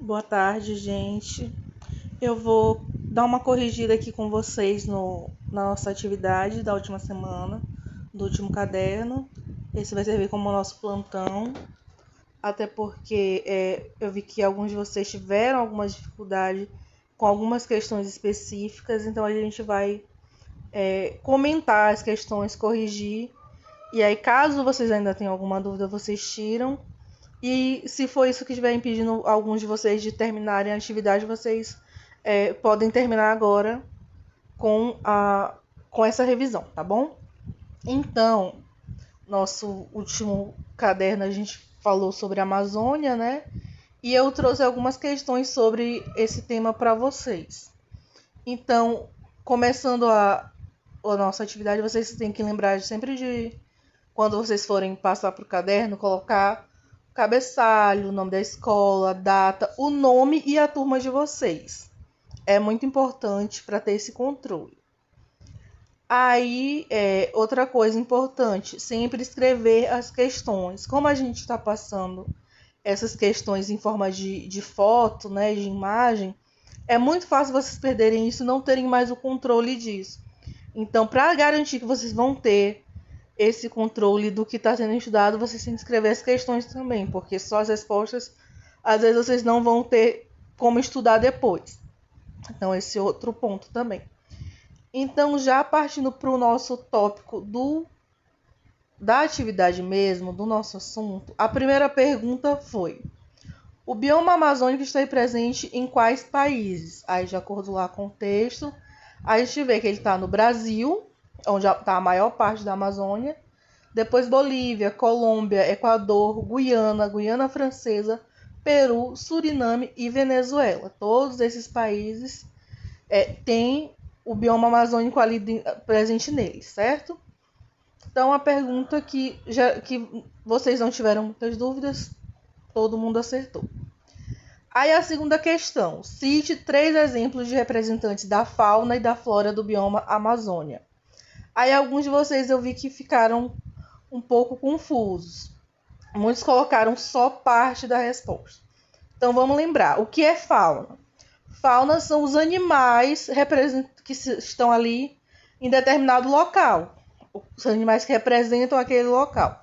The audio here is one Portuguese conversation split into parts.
Boa tarde, gente. Eu vou dar uma corrigida aqui com vocês na nossa atividade da última semana, do último caderno. Esse vai servir como nosso plantão, até porque eu vi que alguns de vocês tiveram alguma dificuldade com algumas questões específicas, então a gente vai comentar as questões, corrigir. E aí, caso vocês ainda tenham alguma dúvida, vocês tiram. E se for isso que estiver impedindo alguns de vocês de terminarem a atividade, vocês podem terminar agora com essa revisão, tá bom? Então, nosso último caderno a gente falou sobre a Amazônia, né? E eu trouxe algumas questões sobre esse tema para vocês. Então, começando a nossa atividade, vocês têm que lembrar sempre de, quando vocês forem passar para o caderno, colocar cabeçalho, o nome da escola, a data, o nome e a turma de vocês. É muito importante para ter esse controle. Aí, outra coisa importante, sempre escrever as questões. Como a gente está passando essas questões em forma de foto, né, de imagem, é muito fácil vocês perderem isso e não terem mais o controle disso. Então, para garantir que vocês vão ter esse controle do que está sendo estudado, vocês têm que escrever as questões também, porque só as respostas, às vezes vocês não vão ter como estudar depois. Então, esse é outro ponto também. Então, já partindo para o nosso tópico da atividade mesmo, do nosso assunto, a primeira pergunta foi: o bioma amazônico está presente em quais países? Aí, de acordo lá com o texto, a gente vê que ele está no Brasil, onde está a maior parte da Amazônia. Depois Bolívia, Colômbia, Equador, Guiana, Guiana Francesa, Peru, Suriname e Venezuela. Todos esses países têm o bioma amazônico ali presente neles, certo? Então a pergunta que vocês não tiveram muitas dúvidas, todo mundo acertou. Aí a segunda questão: cite 3 exemplos de representantes da fauna e da flora do bioma Amazônia. Aí alguns de vocês eu vi que ficaram um pouco confusos. Muitos colocaram só parte da resposta. Então vamos lembrar, o que é fauna? Fauna são os animais que estão ali em determinado local. Os animais que representam aquele local.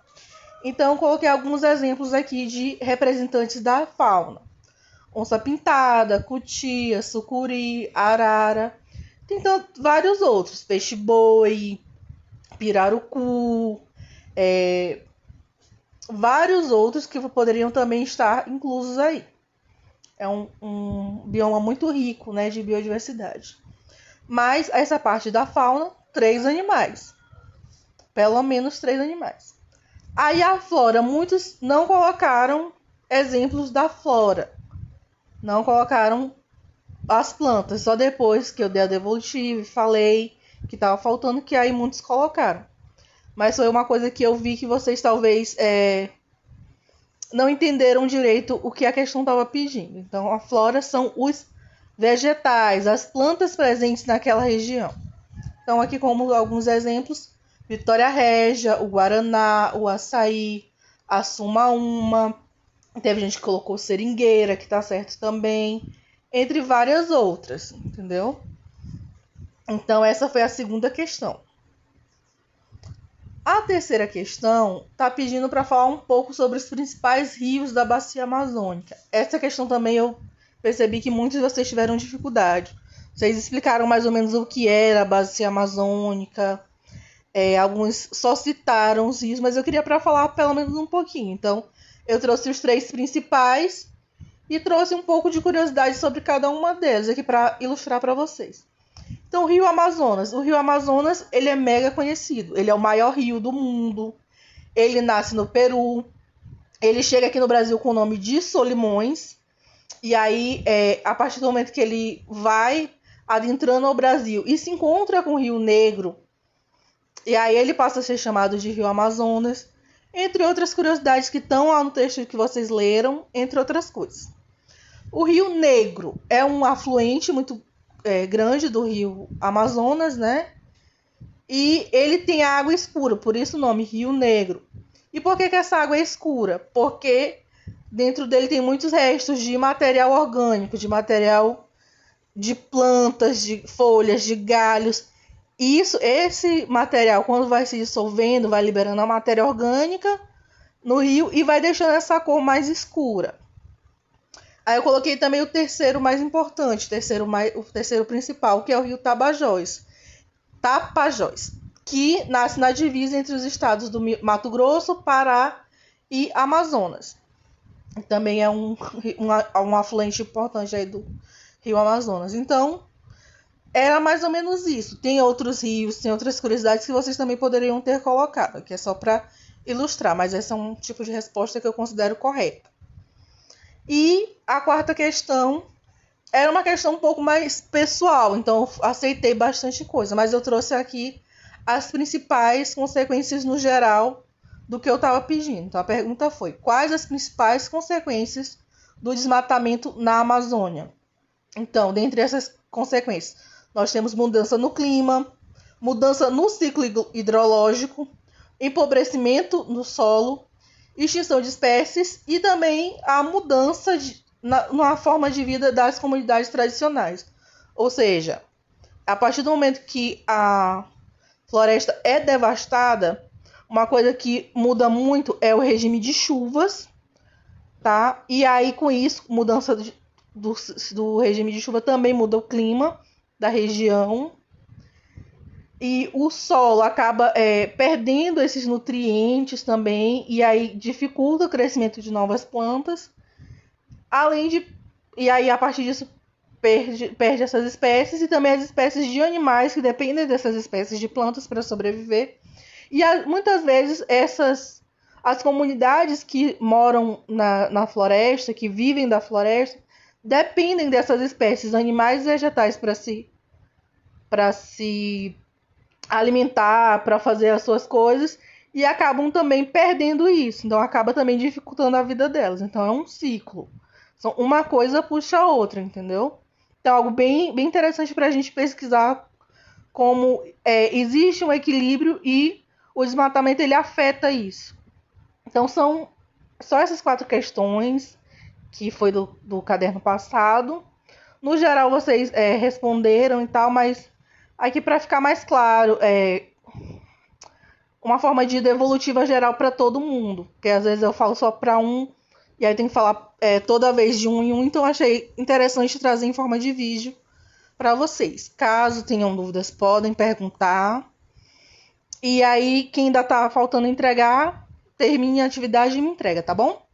Então eu coloquei alguns exemplos aqui de representantes da fauna. Onça-pintada, cutia, sucuri, arara. Tem vários outros. Peixe-boi, pirarucu, vários outros que poderiam também estar inclusos aí. É um bioma muito rico, né, de biodiversidade. Mas essa parte da fauna, 3 animais. Pelo menos 3 animais. Aí a flora, muitos não colocaram exemplos da flora. Não colocaram as plantas. Só depois que eu dei a devolutiva e falei que estava faltando, que aí muitos colocaram. Mas foi uma coisa que eu vi que vocês talvez não entenderam direito o que a questão estava pedindo. Então, a flora são os vegetais, as plantas presentes naquela região. Então, aqui como alguns exemplos: Vitória Régia, o Guaraná, o Açaí, a Sumaúma. Teve gente que colocou Seringueira, que tá certo também, entre várias outras, entendeu? Então, essa foi a segunda questão. A terceira questão está pedindo para falar um pouco sobre os principais rios da bacia amazônica. Essa questão também eu percebi que muitos de vocês tiveram dificuldade. Vocês explicaram mais ou menos o que era a bacia amazônica. Alguns só citaram os rios, mas eu queria para falar pelo menos um pouquinho. Então, eu trouxe os 3 principais e trouxe um pouco de curiosidade sobre cada uma deles aqui para ilustrar para vocês. Então, o Rio Amazonas. O Rio Amazonas, ele é mega conhecido. Ele é o maior rio do mundo. Ele nasce no Peru. Ele chega aqui no Brasil com o nome de Solimões. E aí, a partir do momento que ele vai adentrando ao Brasil e se encontra com o Rio Negro, e aí ele passa a ser chamado de Rio Amazonas, entre outras curiosidades que estão lá no texto que vocês leram, entre outras coisas. O Rio Negro é um afluente muito grande do Rio Amazonas, né? E ele tem água escura, por isso o nome Rio Negro. E por que essa água é escura? Porque dentro dele tem muitos restos de material orgânico, de material de plantas, de folhas, de galhos. Esse material, quando vai se dissolvendo, vai liberando a matéria orgânica no rio e vai deixando essa cor mais escura. Aí eu coloquei também o terceiro mais importante, o terceiro principal, que é o rio Tapajós, que nasce na divisa entre os estados do Mato Grosso, Pará e Amazonas. Também é um afluente importante aí do rio Amazonas. Então, era mais ou menos isso. Tem outros rios, tem outras curiosidades que vocês também poderiam ter colocado, que é só para ilustrar, mas esse é um tipo de resposta que eu considero correta. E a quarta questão era uma questão um pouco mais pessoal, então eu aceitei bastante coisa, mas eu trouxe aqui as principais consequências no geral do que eu estava pedindo. Então a pergunta foi: quais as principais consequências do desmatamento na Amazônia? Então, dentre essas consequências, nós temos mudança no clima, mudança no ciclo hidrológico, empobrecimento no solo, extinção de espécies e também a mudança na forma de vida das comunidades tradicionais. Ou seja, a partir do momento que a floresta é devastada, uma coisa que muda muito é o regime de chuvas, tá? E aí, com isso, mudança do regime de chuva também muda o clima da região. E o solo acaba perdendo esses nutrientes também, e aí dificulta o crescimento de novas plantas. E aí, a partir disso, perde essas espécies e também as espécies de animais que dependem dessas espécies de plantas para sobreviver. E muitas vezes as comunidades que moram na floresta, que vivem da floresta, dependem dessas espécies animais e vegetais para se alimentar, para fazer as suas coisas, e acabam também perdendo isso. Então acaba também dificultando a vida delas. Então é um ciclo. Então, uma coisa puxa a outra, entendeu? Então algo bem, bem interessante para a gente pesquisar como existe um equilíbrio e o desmatamento ele afeta isso. Então são só essas 4 questões que foi do caderno passado. No geral vocês responderam e tal, mas aqui para ficar mais claro, uma forma de devolutiva geral para todo mundo, porque às vezes eu falo só para um e aí tem que falar toda vez de um em um, então achei interessante trazer em forma de vídeo para vocês. Caso tenham dúvidas, podem perguntar. E aí, quem ainda tá faltando entregar, termine a atividade e me entrega, tá bom?